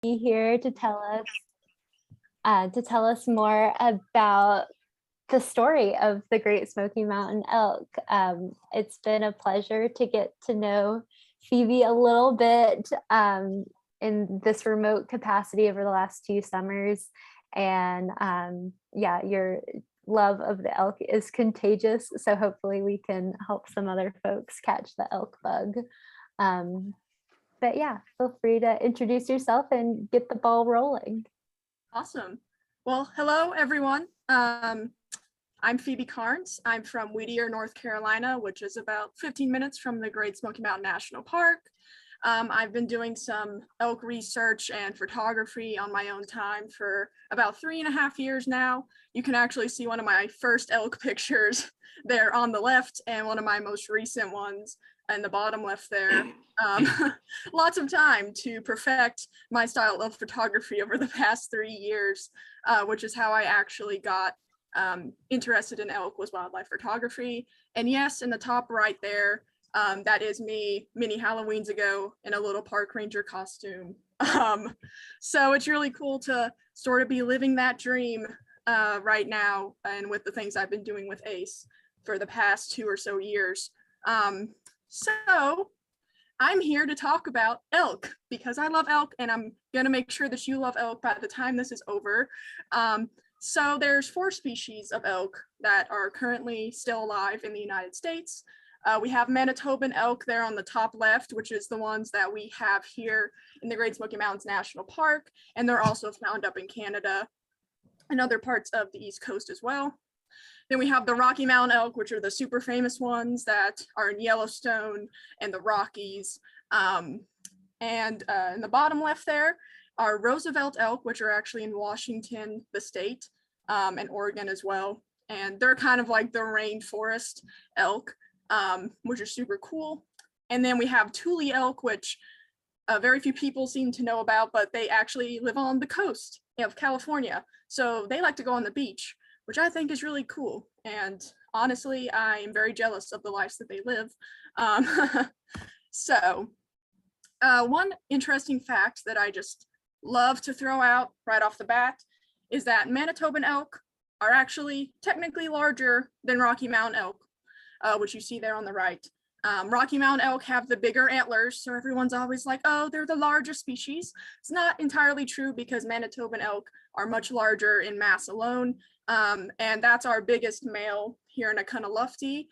be here to tell us more about the story of the Great Smoky Mountain elk. It's been a pleasure to get to know Phoebe a little bit in this remote capacity over the last 2 summers. And yeah, your love of the elk is contagious. So hopefully we can help some other folks catch the elk bug. But yeah, feel free to introduce yourself and get the ball rolling. Awesome. Well, hello, everyone. I'm Phoebe Carnes. I'm from Whittier, North Carolina, which is about 15 minutes from the Great Smoky Mountain National Park. I've been doing some elk research and photography on my own time for about 3.5 years now. You can actually see one of my first elk pictures there on the left and one of my most recent ones in the bottom left there. Lots of time to perfect my style of photography over the past 3 years, which is how I actually got interested in elk, was wildlife photography. And yes, in the top right there, that is me many Halloweens ago in a little park ranger costume. So it's really cool to sort of be living that dream right now, and with the things I've been doing with ACE for the past 2 or so years. So I'm here to talk about elk because I love elk, and I'm gonna make sure that you love elk by the time this is over. So there's 4 species of elk that are currently still alive in the United States. We have Manitoban elk there on the top left, which is the ones that we have here in the Great Smoky Mountains National Park, and they're also found up in Canada and other parts of the East Coast as well. Then we have the Rocky Mountain elk, which are the super famous ones that are in Yellowstone and the Rockies. And in the bottom left there are Roosevelt elk, which are actually in Washington, the state, and Oregon as well. And they're kind of like the rainforest elk, which are super cool. And then we have Thule elk, which very few people seem to know about, but they actually live on the coast of California. So they like to go on the beach, which I think is really cool. And honestly, I am very jealous of the lives that they live. So one interesting fact that I just love to throw out right off the bat is that Manitoban elk are actually technically larger than Rocky Mountain elk, which you see there on the right. Rocky Mountain elk have the bigger antlers, so everyone's always like, oh, they're the largest species. It's not entirely true because Manitoban elk are much larger in mass alone. And that's our biggest male here in Akunalufti,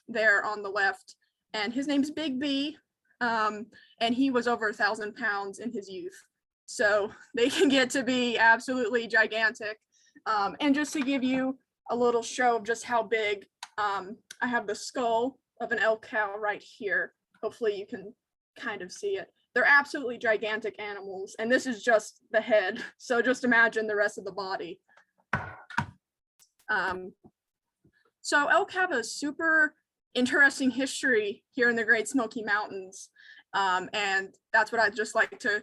there on the left. And his name's Big B, and he was over 1,000 pounds in his youth. So they can get to be absolutely gigantic. And just to give you a little show of just how big, I have the skull of an elk cow right here. Hopefully you can kind of see it. They're absolutely gigantic animals, and this is just the head. So just imagine the rest of the body. So elk have a super interesting history here in the Great Smoky Mountains. And that's what I'd just like to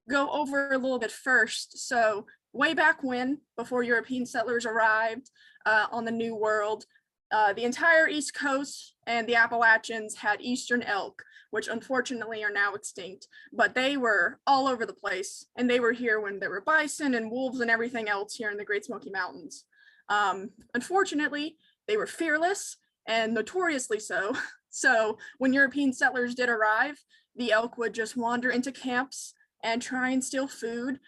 go over a little bit first. So way back when, before European settlers arrived on the New World, the entire East Coast and the Appalachians had eastern elk, which unfortunately are now extinct, but they were all over the place. And they were here when there were bison and wolves and everything else here in the Great Smoky Mountains. Unfortunately, they were fearless and notoriously so. So when European settlers did arrive, the elk would just wander into camps and try and steal food,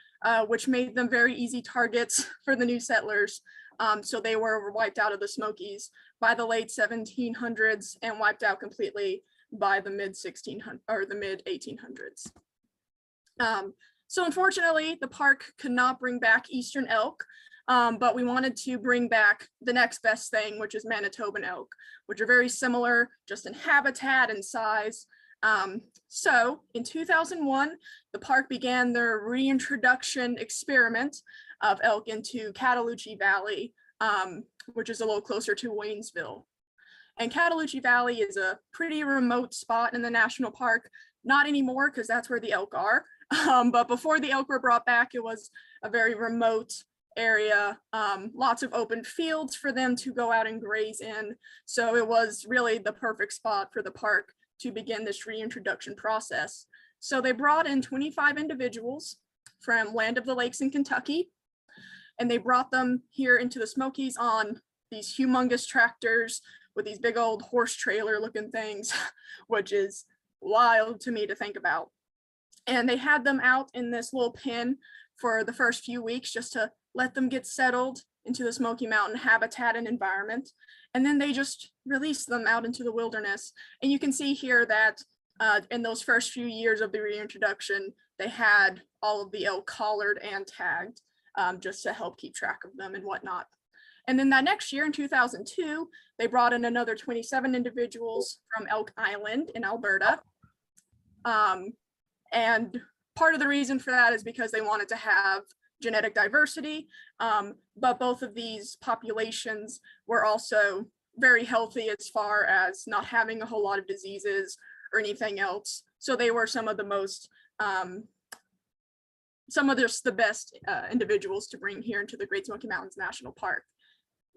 which made them very easy targets for the new settlers. So they were wiped out of the Smokies by the late 1700s and wiped out completely by the mid 1800s. So unfortunately, the park could not bring back eastern elk, but we wanted to bring back the next best thing, which is Manitoban elk, which are very similar just in habitat and size. So in 2001, the park began their reintroduction experiment of elk into Cataloochee Valley, which is a little closer to Waynesville. And Cataloochee Valley is a pretty remote spot in the national park. Not anymore, because that's where the elk are. But before the elk were brought back, it was a very remote area, lots of open fields for them to go out and graze in. So it was really the perfect spot for the park to begin this reintroduction process. So they brought in 25 individuals from Land of the Lakes in Kentucky. And they brought them here into the Smokies on these humongous tractors with these big old horse trailer looking things, which is wild to me to think about. And they had them out in this little pen for the first few weeks just to let them get settled into the Smoky Mountain habitat and environment. And then they just released them out into the wilderness. And you can see here that in those first few years of the reintroduction, they had all of the elk collared and tagged just to help keep track of them and whatnot. And then that next year in 2002, they brought in another 27 individuals from Elk Island in Alberta. And part of the reason for that is because they wanted to have genetic diversity, but both of these populations were also very healthy as far as not having a whole lot of diseases or anything else. So they were some of the most, the best individuals to bring here into the Great Smoky Mountains National Park.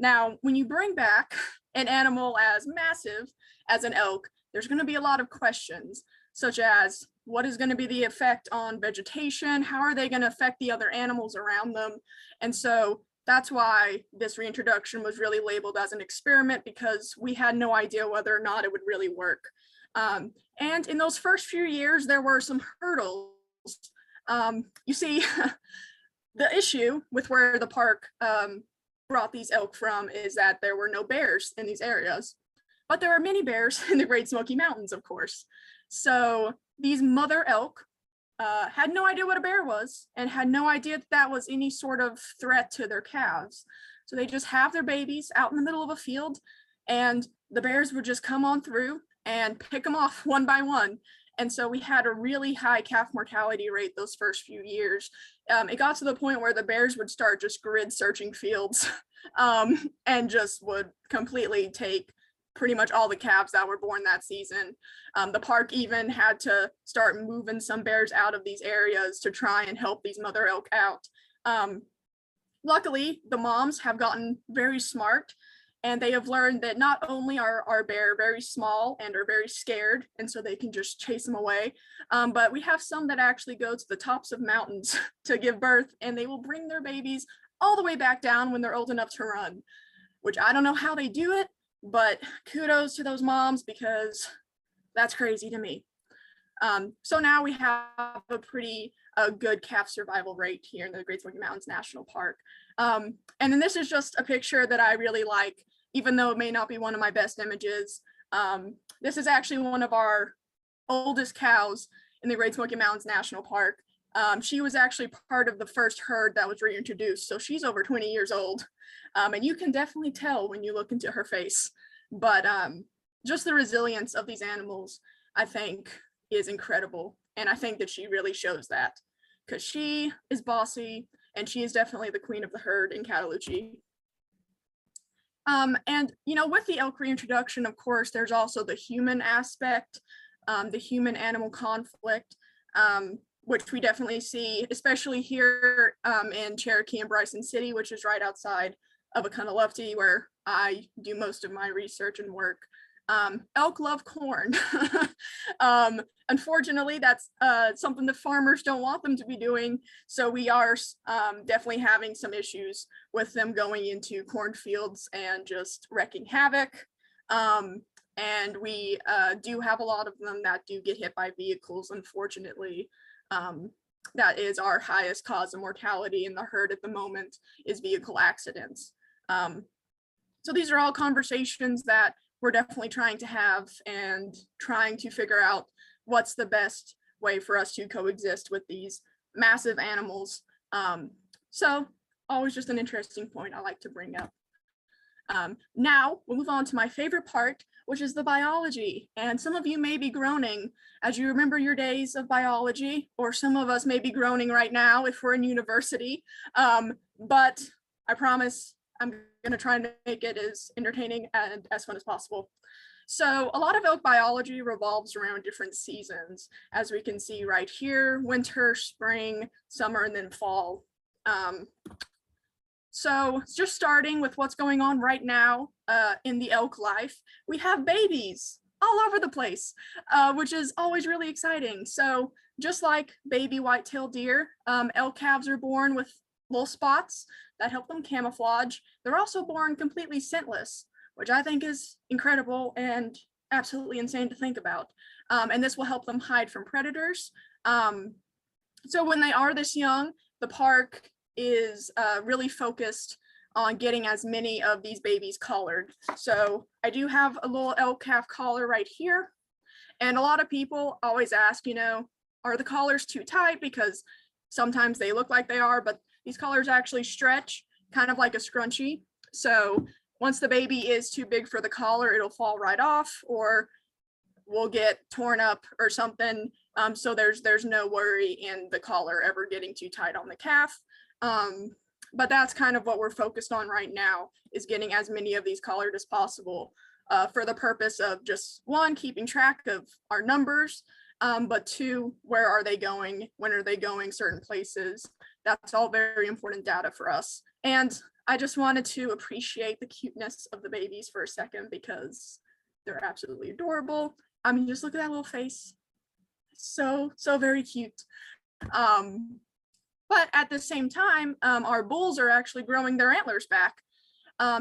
Now, when you bring back an animal as massive as an elk, there's going to be a lot of questions, such as what is going to be the effect on vegetation? How are they going to affect the other animals around them? And so that's why this reintroduction was really labeled as an experiment, because we had no idea whether or not it would really work. And in those first few years, there were some hurdles. You see, the issue with where the park brought these elk from is that there were no bears in these areas, but there are many bears in the Great Smoky Mountains, of course. So these mother elk had no idea what a bear was and had no idea that was any sort of threat to their calves. So they just have their babies out in the middle of a field, and the bears would just come on through and pick them off one by one. And so we had a really high calf mortality rate those first few years. It got to the point where the bears would start just grid searching fields and just would completely take pretty much all the calves that were born that season. The park even had to start moving some bears out of these areas to try and help these mother elk out. Luckily, the moms have gotten very smart, and they have learned that not only are our bear very small and are very scared, and so they can just chase them away, but we have some that actually go to the tops of mountains to give birth, and they will bring their babies all the way back down when they're old enough to run, which I don't know how they do it, but kudos to those moms, because that's crazy to me. So now we have a pretty good calf survival rate here in the Great Smoky Mountains National Park. And then this is just a picture that I really like, even though it may not be one of my best images. This is actually one of our oldest cows in the Great Smoky Mountains National Park. She was actually part of the first herd that was reintroduced, so she's over 20 years old. And you can definitely tell when you look into her face. But just the resilience of these animals, I think, is incredible. And I think that she really shows that, because she is bossy, and she is definitely the queen of the herd in Cataloochee. And, you know, with the elk reintroduction, of course, there's also the human aspect, the human-animal conflict, which we definitely see, especially here in Cherokee and Bryson City, which is right outside of Oconaluftee, where I do most of my research and work. Elk love corn. Unfortunately, that's something the farmers don't want them to be doing. So we are definitely having some issues with them going into cornfields and just wreaking havoc. And we do have a lot of them that do get hit by vehicles, unfortunately. That is our highest cause of mortality in the herd at the moment, is vehicle accidents. So these are all conversations that we're definitely trying to have and trying to figure out what's the best way for us to coexist with these massive animals. So always just an interesting point I like to bring up. Now we'll move on to my favorite part, which is the biology. And some of you may be groaning as you remember your days of biology, or some of us may be groaning right now if we're in university. But I promise I'm going to try and make it as entertaining and as fun as possible. So a lot of elk biology revolves around different seasons, as we can see right here: winter, spring, summer, and then fall. So just starting with what's going on right now in the elk life, we have babies. all over the place, which is always really exciting. So just like baby white-tailed deer, elk calves are born with little spots that help them camouflage. They're also born completely scentless, which I think is incredible and absolutely insane to think about. And this will help them hide from predators. So when they are this young, the park is really focused on getting as many of these babies collared. So I do have a little elk calf collar right here. And a lot of people always ask, are the collars too tight? Because sometimes they look like they are, but these collars actually stretch kind of like a scrunchie. So once the baby is too big for the collar, it'll fall right off or will get torn up or something. So there's no worry in the collar ever getting too tight on the calf. But that's kind of what we're focused on right now, is getting as many of these collared as possible, for the purpose of just, one, keeping track of our numbers, but two, where are they going? When are they going certain places? That's all very important data for us. And I just wanted to appreciate the cuteness of the babies for a second, because they're absolutely adorable. I mean, just look at that little face. So very cute. But at the same time, our bulls are actually growing their antlers back.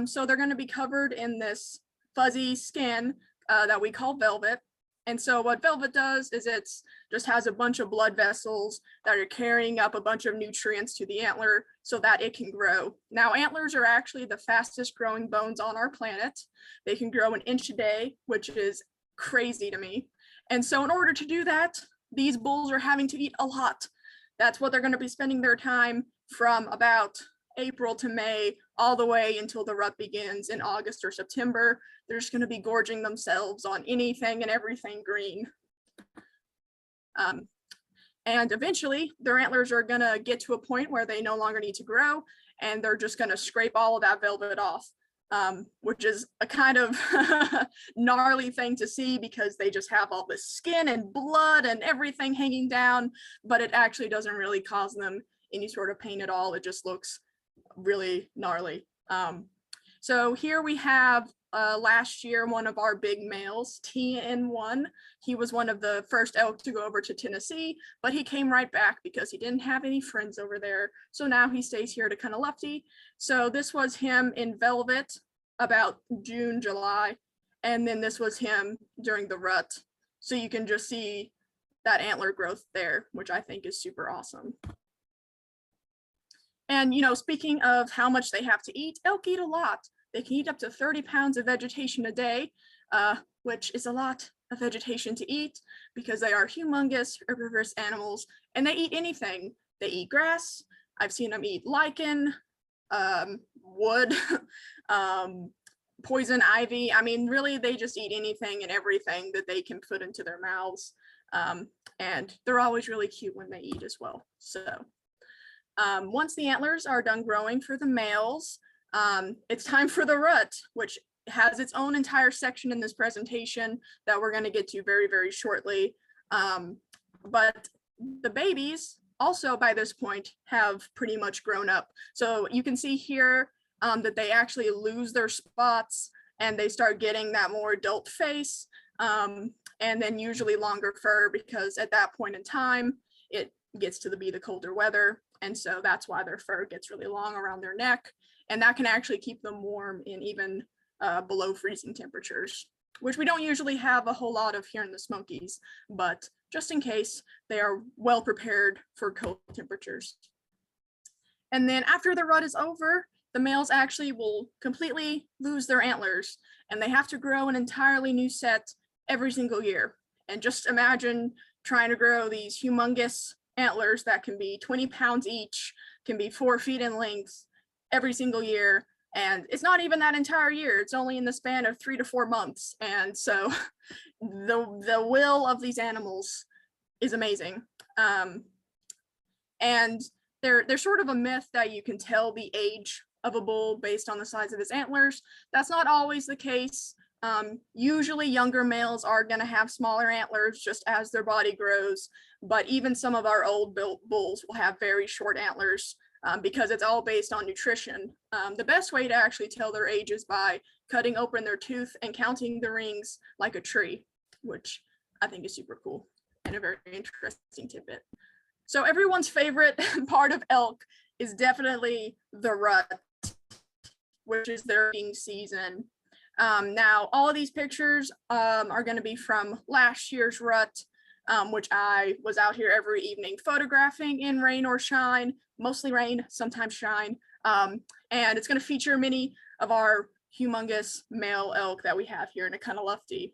So they're going to be covered in this fuzzy skin that we call velvet. And so what velvet does is it's just has a bunch of blood vessels that are carrying up a bunch of nutrients to the antler so that it can grow. Now, antlers are actually the fastest growing bones on our planet. They can grow an inch a day, which is crazy to me. And so in order to do that, these bulls are having to eat a lot. That's what they're going to be spending their time from about April to May, all the way until the rut begins in August or September. They're just going to be gorging themselves on anything and everything green. And eventually their antlers are going to get to a point where they no longer need to grow, and they're just going to scrape all of that velvet off, which is a kind of gnarly thing to see, because they just have all this skin and blood and everything hanging down, but it actually doesn't really cause them any sort of pain at all. It just looks really gnarly. So here we have last year, one of our big males, TN1. He was one of the first elk to go over to Tennessee, but he came right back because he didn't have any friends over there. So now he stays here to kind of lefty. So this was him in velvet about June, July. And then this was him during the rut. So you can just see that antler growth there, which I think is super awesome. And, speaking of how much they have to eat, elk eat a lot. They can eat up to 30 pounds of vegetation a day, which is a lot of vegetation to eat, because they are humongous herbivorous animals, and they eat anything. They eat grass. I've seen them eat lichen, wood, poison ivy. I mean, really, they just eat anything and everything that they can put into their mouths. And they're always really cute when they eat as well. So once the antlers are done growing for the males, it's time for the rut, which has its own entire section in this presentation that we're going to get to very, very shortly. But the babies also by this point have pretty much grown up. So you can see here that they actually lose their spots and they start getting that more adult face, and then usually longer fur, because at that point in time, it gets to be the colder weather. And so that's why their fur gets really long around their neck. And that can actually keep them warm in even below freezing temperatures, which we don't usually have a whole lot of here in the Smokies, but just in case, they are well prepared for cold temperatures. And then after the rut is over, the males actually will completely lose their antlers, and they have to grow an entirely new set every single year. And just imagine trying to grow these humongous antlers that can be 20 pounds each, can be 4 feet in length every single year. And it's not even that entire year, it's only in the span of 3 to 4 months. And so the will of these animals is amazing. And there's sort of a myth that you can tell the age of a bull based on the size of his antlers. That's not always the case. Usually younger males are going to have smaller antlers just as their body grows, but even some of our old bulls will have very short antlers because it's all based on nutrition. The best way to actually tell their age is by cutting open their tooth and counting the rings like a tree, which I think is super cool and a very interesting tidbit. So everyone's favorite part of elk is definitely the rut, which is their eating season. Now, all of these pictures are going to be from last year's rut, which I was out here every evening photographing in rain or shine, mostly rain, sometimes shine. And it's going to feature many of our humongous male elk that we have here in Akanalufty.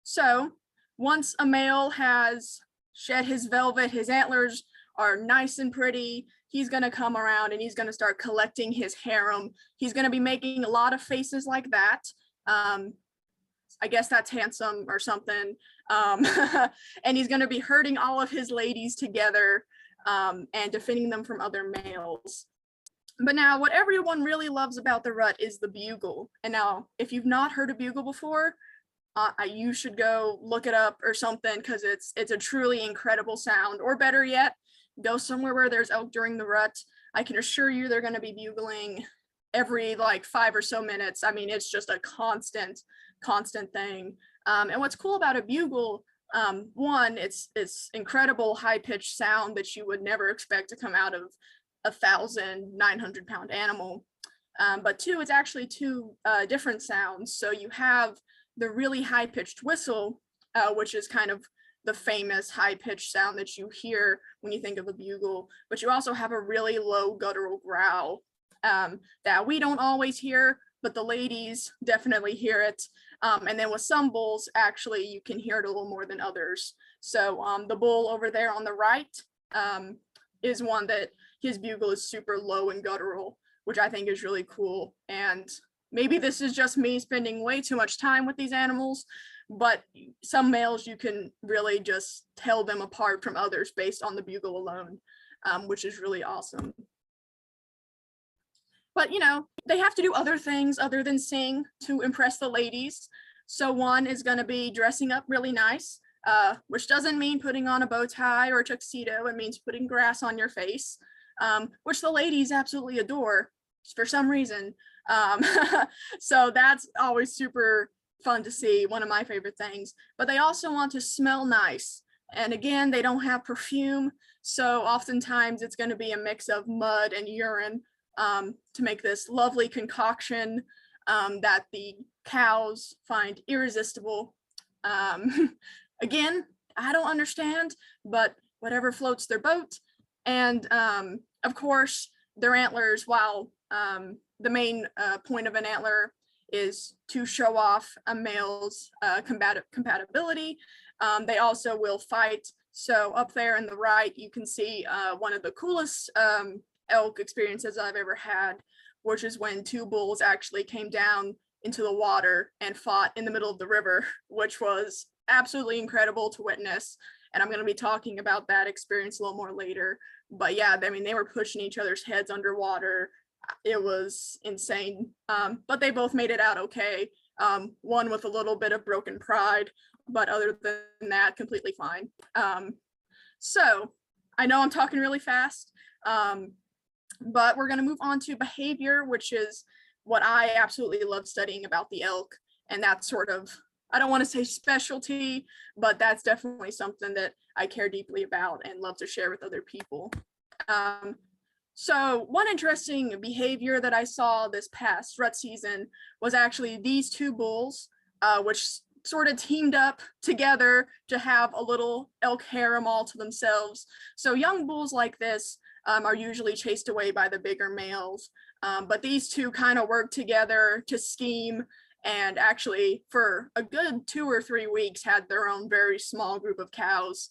So once a male has shed his velvet, his antlers are nice and pretty, he's going to come around and he's going to start collecting his harem. He's going to be making a lot of faces like that. I guess that's handsome or something. And he's going to be herding all of his ladies together and defending them from other males. But now what everyone really loves about the rut is the bugle. And now if you've not heard a bugle before, you should go look it up or something, because it's a truly incredible sound. Or better yet, go somewhere where there's elk during the rut. I can assure you they're going to be bugling every like 5 or so minutes. I mean, it's just a constant thing. And what's cool about a bugle, one, it's incredible high-pitched sound that you would never expect to come out of a 1,900-pound animal. But two, it's actually two different sounds. So you have the really high-pitched whistle, which is kind of the famous high-pitched sound that you hear when you think of a bugle, but you also have a really low guttural growl that we don't always hear, but the ladies definitely hear it. And then with some bulls, actually, you can hear it a little more than others. So the bull over there on the right is one that his bugle is super low and guttural, which I think is really cool. And maybe this is just me spending way too much time with these animals, but some males, you can really just tell them apart from others based on the bugle alone, which is really awesome. But, you know, they have to do other things other than sing to impress the ladies. So one is going to be dressing up really nice, which doesn't mean putting on a bow tie or a tuxedo. It means putting grass on your face, which the ladies absolutely adore for some reason. So that's always super fun to see, one of my favorite things. But they also want to smell nice. And again, they don't have perfume. So oftentimes it's going to be a mix of mud and urine to make this lovely concoction that the cows find irresistible. Again, I don't understand, but whatever floats their boat. And of course, their antlers, while the main point of an antler is to show off a male's compatibility, they also will fight. So up there in the right, you can see one of the coolest elk experiences I've ever had, which is when two bulls actually came down into the water and fought in the middle of the river, which was absolutely incredible to witness. And I'm going to be talking about that experience a little more later. But yeah, I mean, they were pushing each other's heads underwater. It was insane. But they both made it out okay. One with a little bit of broken pride, but other than that, completely fine. So I know I'm talking really fast, but we're going to move on to behavior, which is what I absolutely love studying about the elk. And that's sort of, I don't want to say specialty, but that's definitely something that I care deeply about and love to share with other people. So one interesting behavior that I saw this past rut season was actually these two bulls, which sort of teamed up together to have a little elk harem all to themselves. So young bulls like this are usually chased away by the bigger males, but these two kind of work together to scheme, and actually for a good 2 or 3 weeks had their own very small group of cows.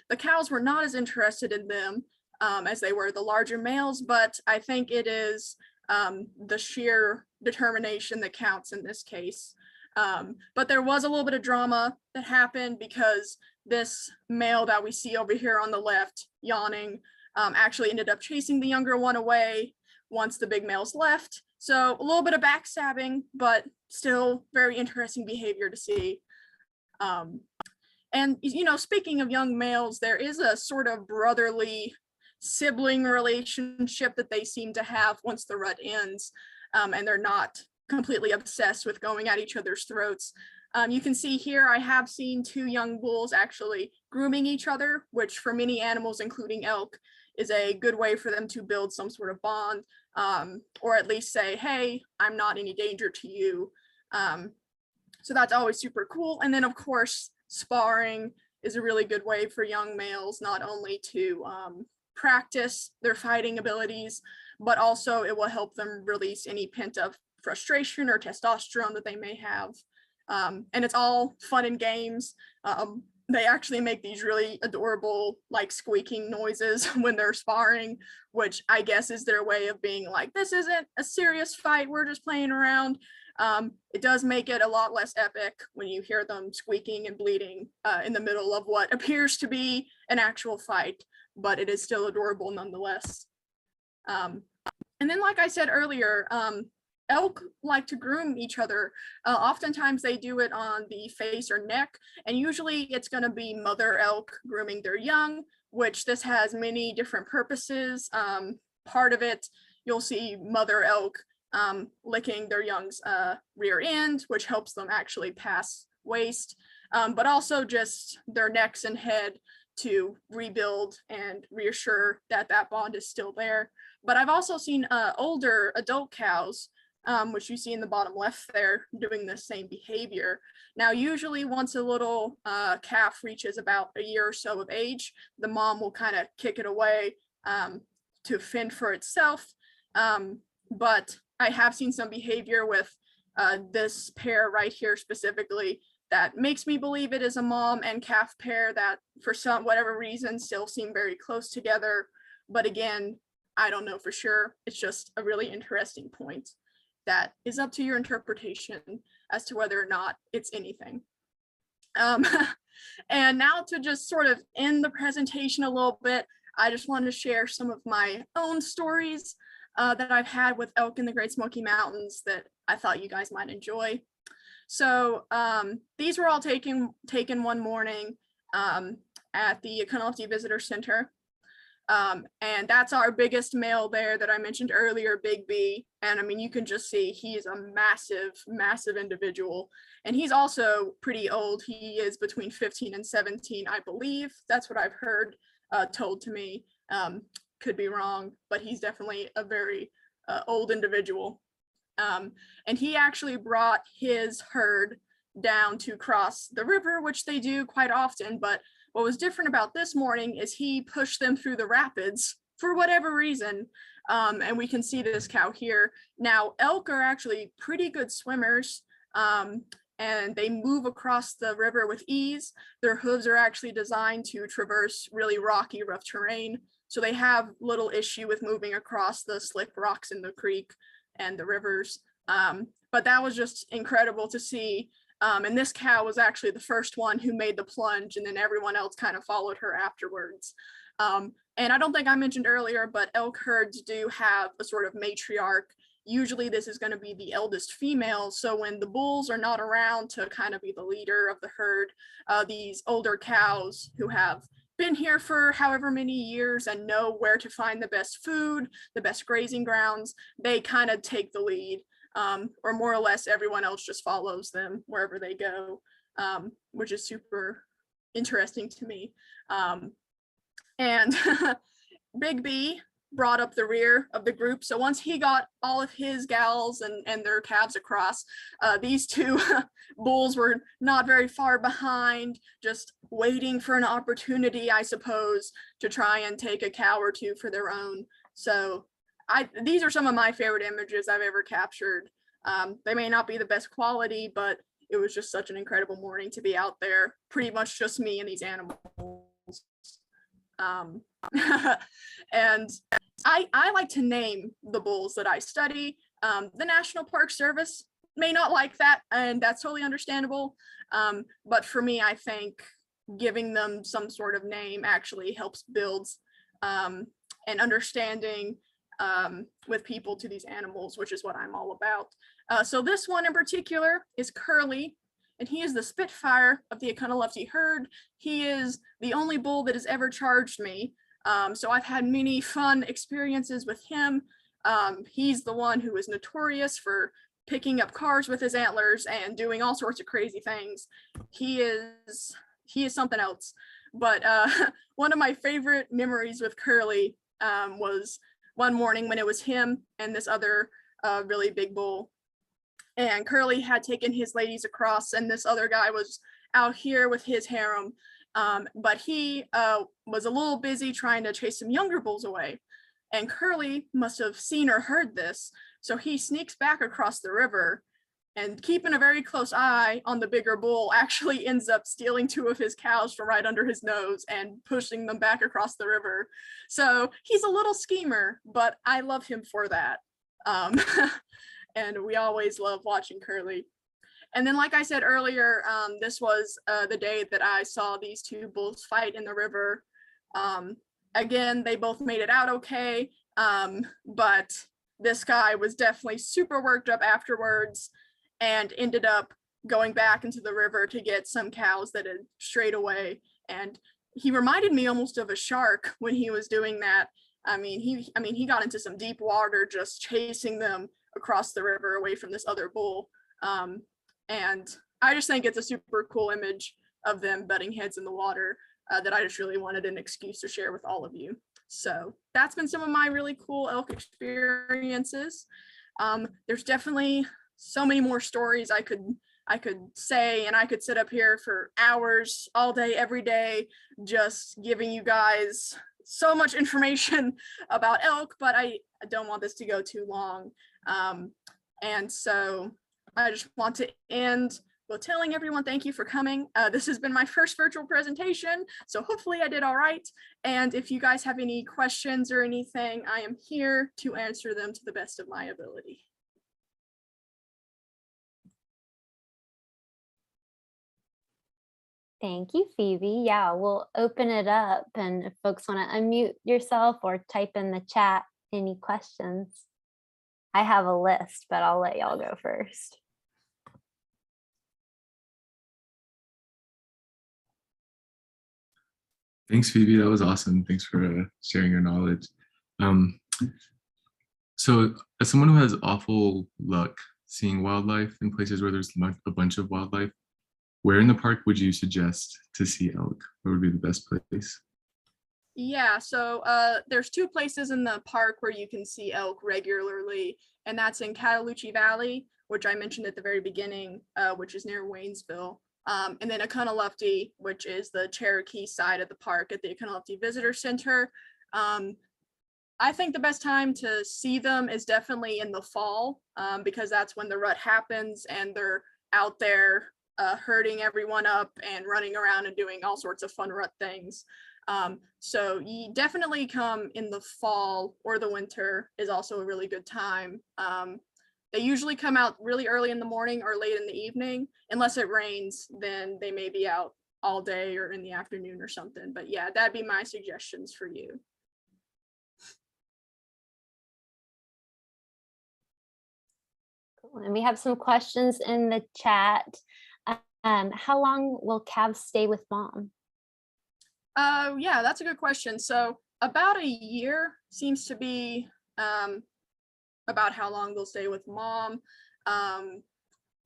The cows were not as interested in them as they were the larger males, but I think it is the sheer determination that counts in this case. But there was a little bit of drama that happened because this male that we see over here on the left, yawning, actually ended up chasing the younger one away once the big males left. So a little bit of backstabbing, but still very interesting behavior to see. And, you know, speaking of young males, there is a sort of brotherly sibling relationship that they seem to have once the rut ends, and they're not completely obsessed with going at each other's throats. You can see here, I have seen two young bulls actually grooming each other, which for many animals, including elk, is a good way for them to build some sort of bond, or at least say, hey, I'm not any danger to you. So that's always super cool. And then of course, sparring is a really good way for young males, not only to practice their fighting abilities, but also it will help them release any pent up frustration or testosterone that they may have. And it's all fun and games. They actually make these really adorable, like squeaking noises when they're sparring, which I guess is their way of being like, this isn't a serious fight, we're just playing around. It does make it a lot less epic when you hear them squeaking and bleeding in the middle of what appears to be an actual fight, but it is still adorable nonetheless. And then, like I said earlier, elk like to groom each other. Oftentimes they do it on the face or neck, and usually it's going to be mother elk grooming their young, which this has many different purposes. Part of it, you'll see mother elk licking their young's rear end, which helps them actually pass waste, but also just their necks and head to rebuild and reassure that that bond is still there. But I've also seen older adult cows, which you see in the bottom left there, doing the same behavior. Now, usually once a little calf reaches about a year or so of age, the mom will kind of kick it away to fend for itself. But I have seen some behavior with this pair right here specifically that makes me believe it is a mom and calf pair that for some whatever reason still seem very close together. But again, I don't know for sure. It's just a really interesting point that is up to your interpretation as to whether or not it's anything. And now to just sort of end the presentation a little bit, I just wanted to share some of my own stories that I've had with elk in the Great Smoky Mountains that I thought you guys might enjoy. So these were all taken one morning at the Econology Visitor Center. And that's our biggest male there that I mentioned earlier, Big B. And I mean, you can just see he is a massive, massive individual. And he's also pretty old. He is between 15 and 17, I believe. That's what I've heard told to me. Could be wrong, but he's definitely a very old individual. And he actually brought his herd down to cross the river, which they do quite often. But what was different about this morning is he pushed them through the rapids for whatever reason. And we can see this cow here. Now, elk are actually pretty good swimmers, and they move across the river with ease. Their hooves are actually designed to traverse really rocky, rough terrain. So they have little issue with moving across the slick rocks in the creek and the rivers. But that was just incredible to see. And this cow was actually the first one who made the plunge, and then everyone else kind of followed her afterwards. And I don't think I mentioned earlier, but elk herds do have a sort of matriarch. Usually this is going to be the eldest female. So when the bulls are not around to kind of be the leader of the herd, these older cows who have been here for however many years and know where to find the best food, the best grazing grounds, they kind of take the lead. Or more or less everyone else just follows them wherever they go, which is super interesting to me. And Big B brought up the rear of the group. So once he got all of his gals and their calves across, these two bulls were not very far behind, just waiting for an opportunity, I suppose, to try and take a cow or two for their own. So these are some of my favorite images I've ever captured. They may not be the best quality, but it was just such an incredible morning to be out there, pretty much just me and these animals. And I like to name the bulls that I study. The National Park Service may not like that, and that's totally understandable. But for me, I think giving them some sort of name actually helps build an understanding with people to these animals, which is what I'm all about. So this one in particular is Curly, and he is the Spitfire of the Econology herd. He is the only bull that has ever charged me. So I've had many fun experiences with him. He's the one who is notorious for picking up cars with his antlers and doing all sorts of crazy things. He is something else. But one of my favorite memories with Curly was one morning when it was him and this other really big bull. And Curly had taken his ladies across, and this other guy was out here with his harem. But he was a little busy trying to chase some younger bulls away. And Curly must have seen or heard this. So he sneaks back across the river and, keeping a very close eye on the bigger bull, actually ends up stealing 2 of his cows from right under his nose and pushing them back across the river. So he's a little schemer, but I love him for that. And we always love watching Curly. And then, like I said earlier, this was the day that I saw these 2 bulls fight in the river. Again, they both made it out okay, but this guy was definitely super worked up afterwards and ended up going back into the river to get some cows that had strayed away. And he reminded me almost of a shark when he was doing that. He got into some deep water just chasing them across the river away from this other bull. And I just think it's a super cool image of them butting heads in the water that I just really wanted an excuse to share with all of you. So that's been some of my really cool elk experiences. There's definitely so many more stories I could say, and I could sit up here for hours, all day, every day, just giving you guys so much information about elk, but I don't want this to go too long. And so I just want to end by telling everyone thank you for coming. This has been my first virtual presentation, so hopefully I did all right. And if you guys have any questions or anything, I am here to answer them to the best of my ability. Thank you, Phoebe. Yeah, we'll open it up, and if folks want to unmute yourself or type in the chat any questions. I have a list, but I'll let y'all go first. Thanks, Phoebe. That was awesome. Thanks for sharing your knowledge. So as someone who has awful luck seeing wildlife in places where there's a bunch of wildlife, where in the park would you suggest to see elk? Where would be the best place? Yeah, so there's 2 places in the park where you can see elk regularly, and that's in Cataloochee Valley, which I mentioned at the very beginning, which is near Waynesville, and then Akunalufty, which is the Cherokee side of the park at the Akunalufty Visitor Center. I think the best time to see them is definitely in the fall, because that's when the rut happens and they're out there herding everyone up and running around and doing all sorts of fun rut things. So you definitely come in the fall, or the winter is also a really good time. They usually come out really early in the morning or late in the evening. Unless it rains, then they may be out all day or in the afternoon or something. But yeah, that'd be my suggestions for you. Cool. And we have some questions in the chat. How long will calves stay with mom? Yeah, that's a good question. So about a year seems to be about how long they'll stay with mom.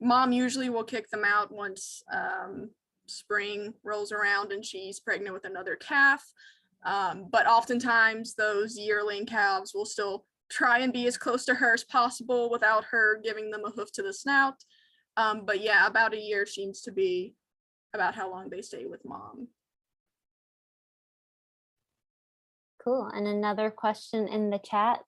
Mom usually will kick them out once spring rolls around and she's pregnant with another calf. But oftentimes those yearling calves will still try and be as close to her as possible without her giving them a hoof to the snout. But yeah, about a year seems to be about how long they stay with mom. Cool. And another question in the chat.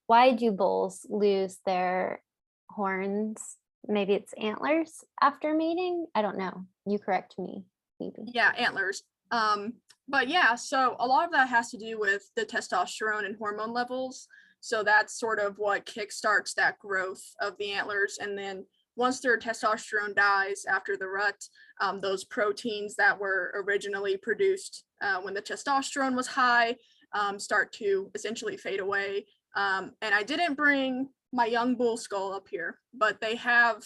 Why do bulls lose their horns? Maybe it's antlers after mating? I don't know. You correct me, maybe. Yeah, antlers. But yeah, so a lot of that has to do with the testosterone and hormone levels. So that's sort of what kickstarts that growth of the antlers. And then once their testosterone dies after the rut, those proteins that were originally produced when the testosterone was high start to essentially fade away. And I didn't bring my young bull skull up here, but they have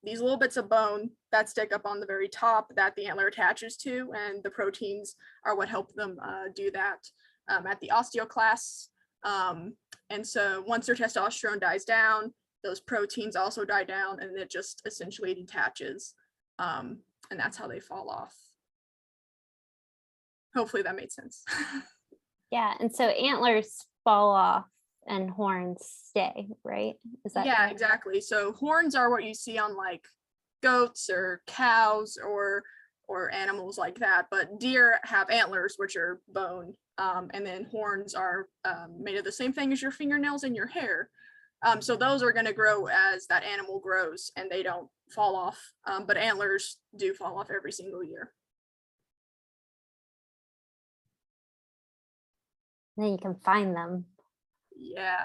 these little bits of bone that stick up on the very top that the antler attaches to, and the proteins are what help them do that at the osteoclasts. And so once their testosterone dies down, those proteins also die down, and it just essentially detaches. And that's how they fall off. Hopefully that made sense. Yeah, and so antlers fall off and horns stay, right? Is that Yeah, correct? exactly. So horns are what you see on like goats or cows or animals like that, but deer have antlers, which are bone, and then horns are made of the same thing as your fingernails and your hair. So those are going to grow as that animal grows, and they don't fall off, but antlers do fall off every single year. Then you can find them. Yeah.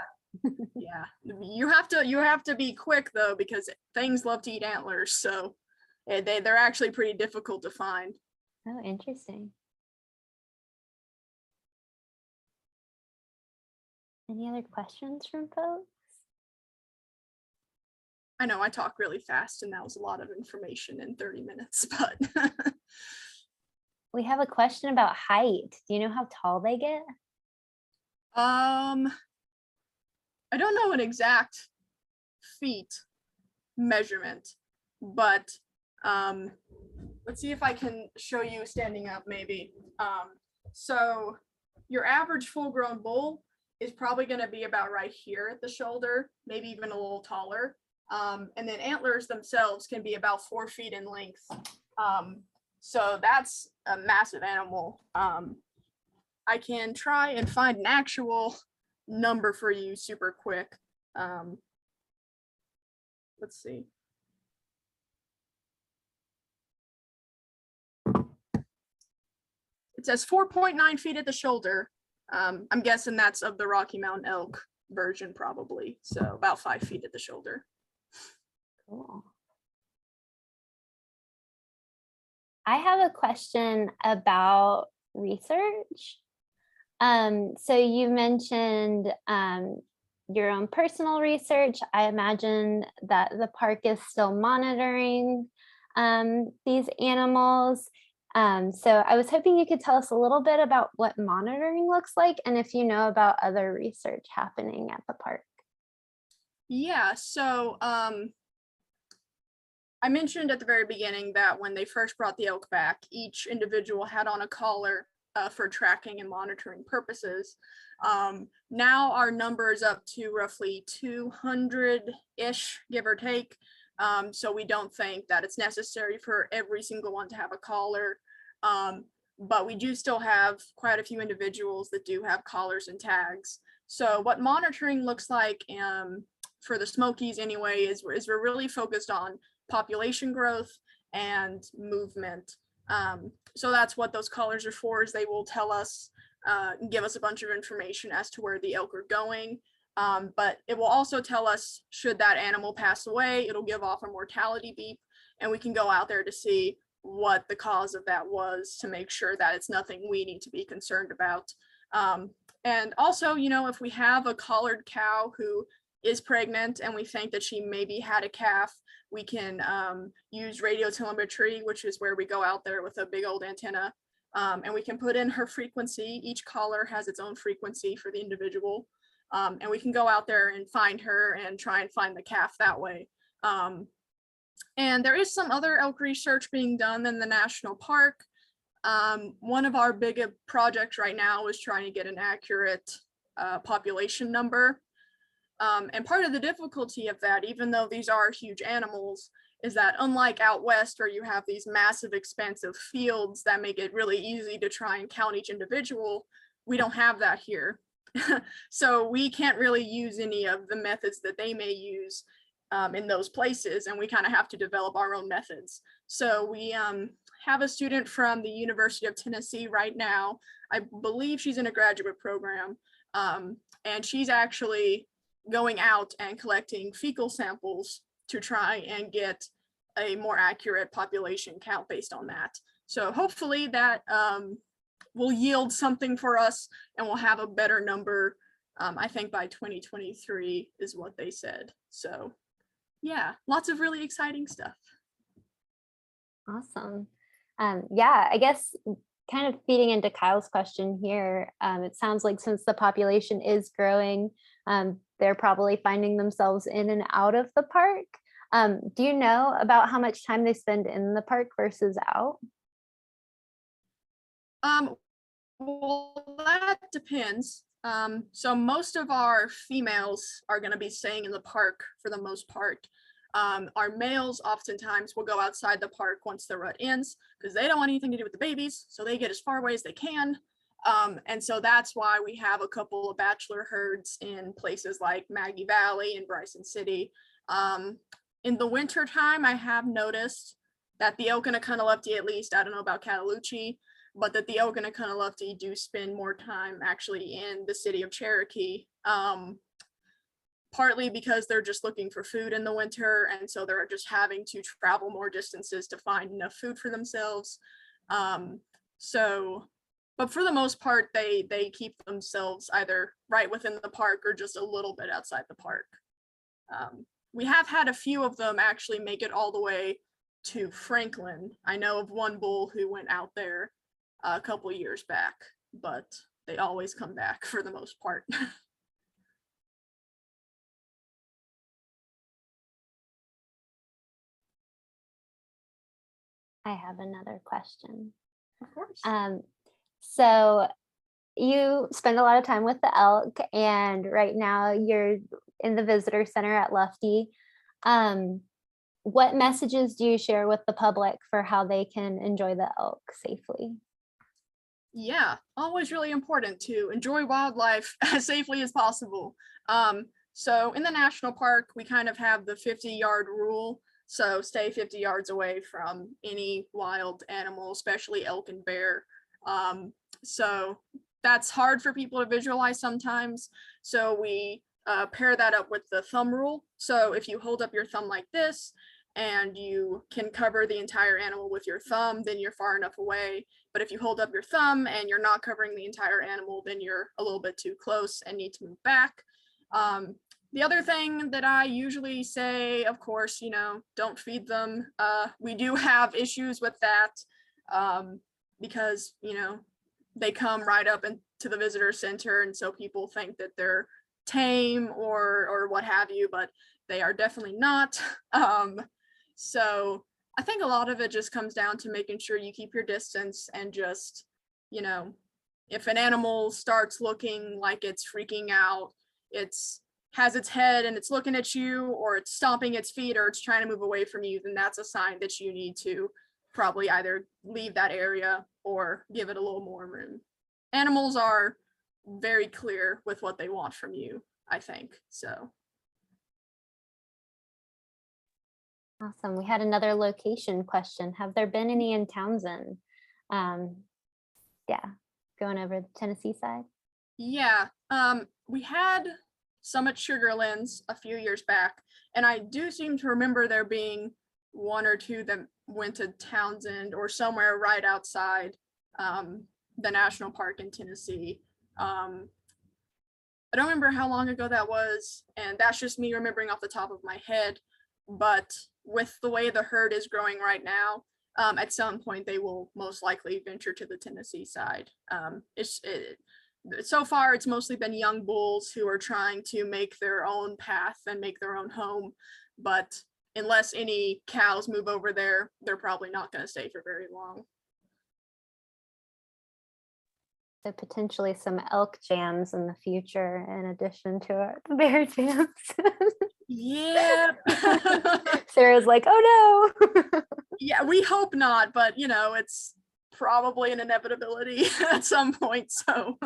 Yeah, you have to be quick though, because things love to eat antlers, so they're actually pretty difficult to find. Oh, interesting. Any other questions from folks? I know I talk really fast and that was a lot of information in 30 minutes, but We have a question about height. Do you know how tall they get? I don't know an exact feet measurement, but let's see if I can show you standing up maybe. So your average full-grown bull is probably going to be about right here at the shoulder, maybe even a little taller. And then antlers themselves can be about 4 feet in length. So that's a massive animal. I can try and find an actual number for you super quick. Let's see. It says 4.9 feet at the shoulder. I'm guessing that's of the Rocky Mountain elk version probably. So about 5 feet at the shoulder. Cool. I have a question about research. So you mentioned your own personal research. I imagine that the park is still monitoring these animals. So I was hoping you could tell us a little bit about what monitoring looks like and if you know about other research happening at the park. Yeah, so I mentioned at the very beginning that when they first brought the elk back, each individual had on a collar for tracking and monitoring purposes. Now our number is up to roughly 200-ish, give or take. So we don't think that it's necessary for every single one to have a collar. But we do still have quite a few individuals that do have collars and tags. So what monitoring looks like for the Smokies anyway is we're really focused on population growth and movement. So that's what those collars are for, is they will tell us, give us a bunch of information as to where the elk are going. But it will also tell us, should that animal pass away, it'll give off a mortality beep, and we can go out there to see what the cause of that was to make sure that it's nothing we need to be concerned about. And also, you know, if we have a collared cow who is pregnant and we think that she maybe had a calf, we can use radio telemetry, which is where we go out there with a big old antenna, and we can put in her frequency. Each collar has its own frequency for the individual, and we can go out there and find her and try and find the calf that way. And there is some other elk research being done in the national park. One of our big projects right now is trying to get an accurate population number. And part of the difficulty of that, even though these are huge animals, is that unlike out west where you have these massive expansive fields that make it really easy to try and count each individual, we don't have that here. So we can't really use any of the methods that they may use in those places, and we kind of have to develop our own methods. So we have a student from the University of Tennessee right now. I believe she's in a graduate program, and she's actually going out and collecting fecal samples to try and get a more accurate population count based on that. So hopefully that will yield something for us, and we'll have a better number. I think by 2023 is what they said. So yeah, lots of really exciting stuff. Awesome. Yeah, I guess kind of feeding into Kyle's question here, it sounds like since the population is growing, they're probably finding themselves in and out of the park. Do you know about how much time they spend in the park versus out? Well, that depends. So most of our females are going to be staying in the park for the most part. Our males oftentimes will go outside the park once the rut ends because they don't want anything to do with the babies, so they get as far away as they can. And so that's why we have a couple of bachelor herds in places like Maggie Valley and Bryson City. In the winter time, I have noticed that the Oconaconaluftee, at least, I don't know about Cataloochee, but that the Oconaconaluftee do spend more time actually in the city of Cherokee, partly because they're just looking for food in the winter, and so they're just having to travel more distances to find enough food for themselves. But for the most part, they keep themselves either right within the park or just a little bit outside the park. We have had a few of them actually make it all the way to Franklin. I know of one bull who went out there a couple years back, but they always come back for the most part. I have another question. Of course. So you spend a lot of time with the elk, and right now you're in the visitor center at Lufty. What messages do you share with the public for how they can enjoy the elk safely? Yeah, always really important to enjoy wildlife as safely as possible. So in the national park, we kind of have the 50-yard rule. So stay 50 yards away from any wild animal, especially elk and bear. So that's hard for people to visualize sometimes. So we pair that up with the thumb rule. So if you hold up your thumb like this and you can cover the entire animal with your thumb, then you're far enough away. But if you hold up your thumb and you're not covering the entire animal, then you're a little bit too close and need to move back. The other thing that I usually say, of course, don't feed them. We do have issues with that because, they come right up into the visitor center. And so people think that they're tame or what have you, but they are definitely not. So I think a lot of it just comes down to making sure you keep your distance and just, if an animal starts looking like it's freaking out, has its head and it's looking at you, or it's stomping its feet, or it's trying to move away from you, then that's a sign that you need to probably either leave that area or give it a little more room. Animals are very clear with what they want from you, I think. So. Awesome. We had another location question. Have there been any in Townsend? Yeah, going over the Tennessee side. Yeah, we had some at Sugarlands a few years back, and I do seem to remember there being one or two that went to Townsend or somewhere right outside the national park in Tennessee. I don't remember how long ago that was, and that's just me remembering off the top of my head. But with the way the herd is growing right now, at some point they will most likely venture to the Tennessee side. So far, it's mostly been young bulls who are trying to make their own path and make their own home. But unless any cows move over there, they're probably not going to stay for very long. So potentially some elk jams in the future in addition to our bear jams. Yeah. Sarah's like, oh no. Yeah, we hope not, but it's probably an inevitability at some point. So.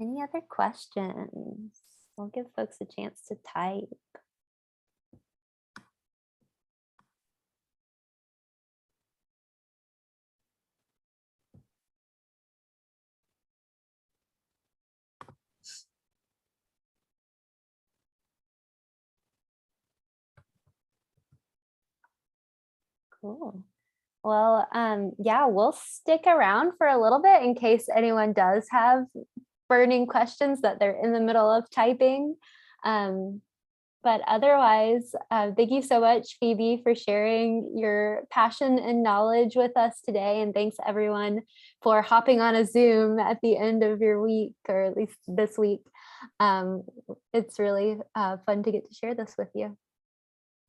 Any other questions? We'll give folks a chance to type. Cool. Well, yeah, we'll stick around for a little bit in case anyone does have burning questions that they're in the middle of typing. Um, but otherwise, thank you so much, Phoebe, for sharing your passion and knowledge with us today. And thanks everyone for hopping on a Zoom at the end of your week, or at least this week. It's really fun to get to share this with you.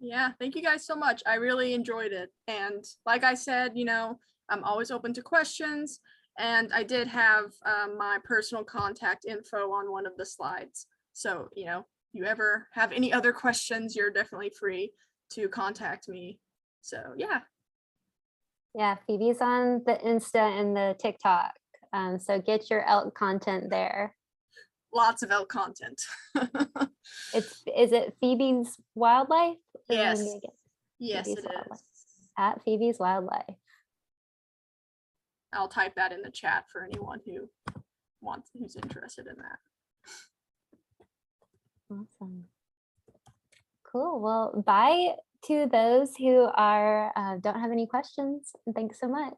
Yeah, thank you guys so much. I really enjoyed it. And like I said, I'm always open to questions. And I did have my personal contact info on one of the slides. So, if you ever have any other questions, you're definitely free to contact me. So, yeah. Yeah, Phoebe's on the Insta and the TikTok. So get your elk content there. Lots of elk content. Is it Phoebe's Wildlife? Yes. Yes, Phoebe's it Wildlife. is. At Phoebe's Wildlife. I'll type that in the chat for anyone who's interested in that. Awesome. Cool. Well, bye to those who don't have any questions. And thanks so much.